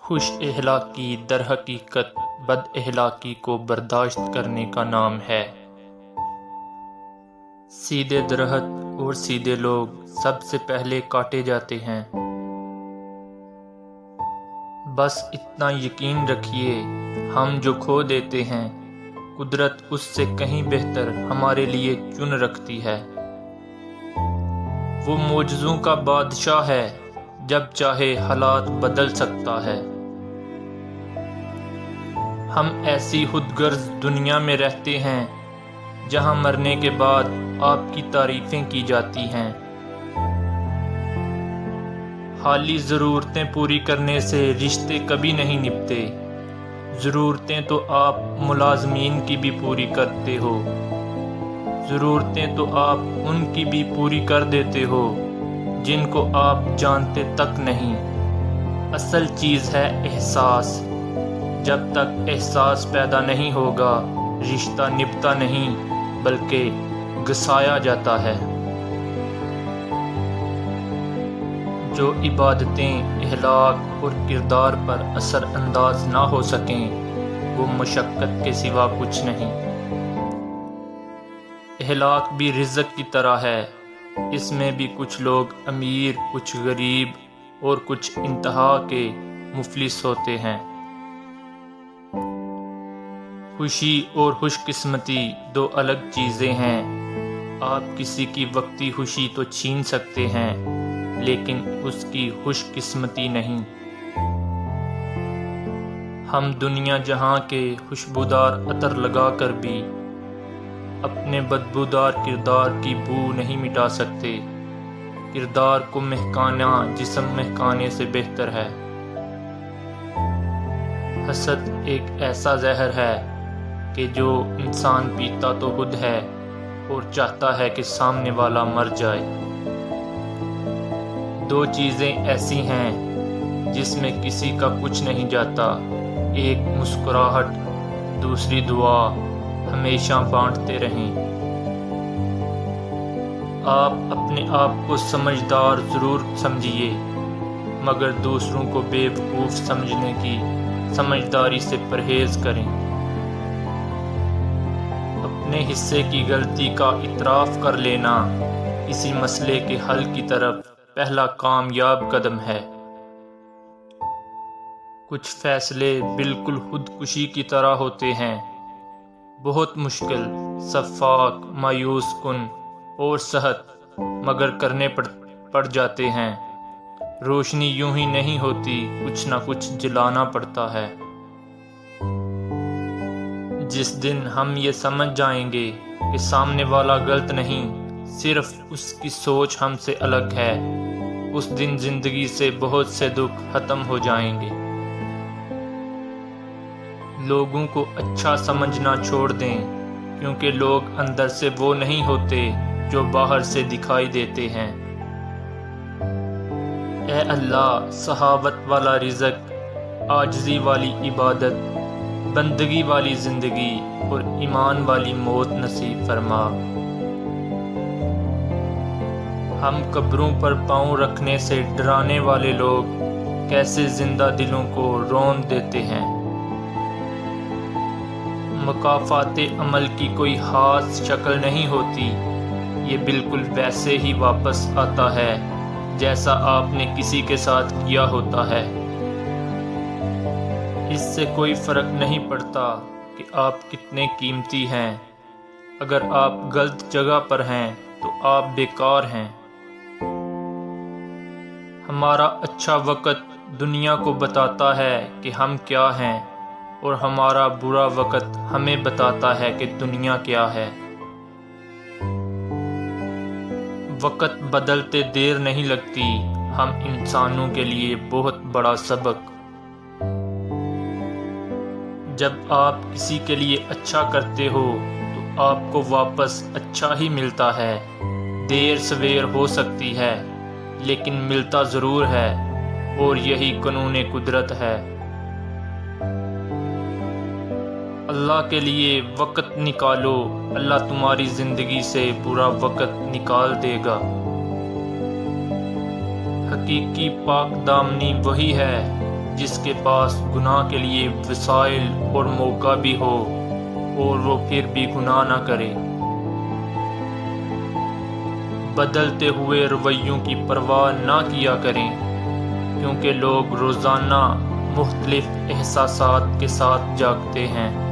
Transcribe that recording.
خوش اخلاقی در حقیقت بد اخلاقی کو برداشت کرنے کا نام ہے۔ سیدھے درخت اور سیدھے لوگ سب سے پہلے کاٹے جاتے ہیں۔ بس اتنا یقین رکھیے، ہم جو کھو دیتے ہیں قدرت اس سے کہیں بہتر ہمارے لیے چن رکھتی ہے۔ وہ معجزوں کا بادشاہ ہے، جب چاہے حالات بدل سکتا ہے۔ ہم ایسی خود غرض دنیا میں رہتے ہیں جہاں مرنے کے بعد آپ کی تعریفیں کی جاتی ہیں۔ حالی ضرورتیں پوری کرنے سے رشتے کبھی نہیں نبھتے۔ ضرورتیں تو آپ ملازمین کی بھی پوری کرتے ہو، ضرورتیں تو آپ ان کی بھی پوری کر دیتے ہو جن کو آپ جانتے تک نہیں۔ اصل چیز ہے احساس۔ جب تک احساس پیدا نہیں ہوگا رشتہ نبھتا نہیں بلکہ گھسایا جاتا ہے۔ جو عبادتیں اخلاق اور کردار پر اثر انداز نہ ہو سکیں وہ مشقت کے سوا کچھ نہیں۔ اخلاق بھی رزق کی طرح ہے، اس میں بھی کچھ لوگ امیر، کچھ غریب اور کچھ انتہا کے مفلس ہوتے ہیں۔ خوشی اور خوش قسمتی دو الگ چیزیں ہیں۔ آپ کسی کی وقتی خوشی تو چھین سکتے ہیں لیکن اس کی خوش قسمتی نہیں۔ ہم دنیا جہاں کے خوشبودار عطر لگا کر بھی اپنے بدبودار کردار کی بو نہیں مٹا سکتے۔ کردار کو مہکانا جسم مہکانے سے بہتر ہے۔ حسد ایک ایسا زہر ہے کہ جو انسان پیتا تو خود ہے اور چاہتا ہے کہ سامنے والا مر جائے۔ دو چیزیں ایسی ہیں جس میں کسی کا کچھ نہیں جاتا، ایک مسکراہٹ، دوسری دعا۔ ہمیشہ بانٹتے رہیں۔ آپ اپنے آپ کو سمجھدار ضرور سمجھیے مگر دوسروں کو بے وقوف سمجھنے کی سمجھداری سے پرہیز کریں۔ اپنے حصے کی غلطی کا اعتراف کر لینا کسی مسئلے کے حل کی طرف پہلا کامیاب قدم ہے۔ کچھ فیصلے بالکل خودکشی کی طرح ہوتے ہیں، بہت مشکل، شفاق، مایوس کن اور سخت، مگر کرنے پڑ جاتے ہیں۔ روشنی یوں ہی نہیں ہوتی، کچھ نہ کچھ جلانا پڑتا ہے۔ جس دن ہم یہ سمجھ جائیں گے کہ سامنے والا غلط نہیں، صرف اس کی سوچ ہم سے الگ ہے، اس دن زندگی سے بہت سے دکھ ختم ہو جائیں گے۔ لوگوں کو اچھا سمجھنا چھوڑ دیں کیونکہ لوگ اندر سے وہ نہیں ہوتے جو باہر سے دکھائی دیتے ہیں۔ اے اللہ، سخاوت والا رزق، عاجزی والی عبادت، بندگی والی زندگی اور ایمان والی موت نصیب فرما۔ ہم قبروں پر پاؤں رکھنے سے ڈرانے والے لوگ کیسے زندہ دلوں کو رون دیتے ہیں۔ مکافات عمل کی کوئی خاص شکل نہیں ہوتی، یہ بالکل ویسے ہی واپس آتا ہے جیسا آپ نے کسی کے ساتھ کیا ہوتا ہے۔ اس سے کوئی فرق نہیں پڑتا کہ آپ کتنے قیمتی ہیں، اگر آپ غلط جگہ پر ہیں تو آپ بیکار ہیں۔ ہمارا اچھا وقت دنیا کو بتاتا ہے کہ ہم کیا ہیں اور ہمارا برا وقت ہمیں بتاتا ہے کہ دنیا کیا ہے۔ وقت بدلتے دیر نہیں لگتی، ہم انسانوں کے لیے بہت بڑا سبق۔ جب آپ کسی کے لیے اچھا کرتے ہو تو آپ کو واپس اچھا ہی ملتا ہے۔ دیر سویر ہو سکتی ہے لیکن ملتا ضرور ہے، اور یہی قانون قدرت ہے۔ اللہ کے لیے وقت نکالو، اللہ تمہاری زندگی سے برا وقت نکال دے گا۔ حقیقی پاک دامنی وہی ہے جس کے پاس گناہ کے لیے وسائل اور موقع بھی ہو اور وہ پھر بھی گناہ نہ کرے۔ بدلتے ہوئے رویوں کی پرواہ نہ کیا کریں، کیونکہ لوگ روزانہ مختلف احساسات کے ساتھ جاگتے ہیں۔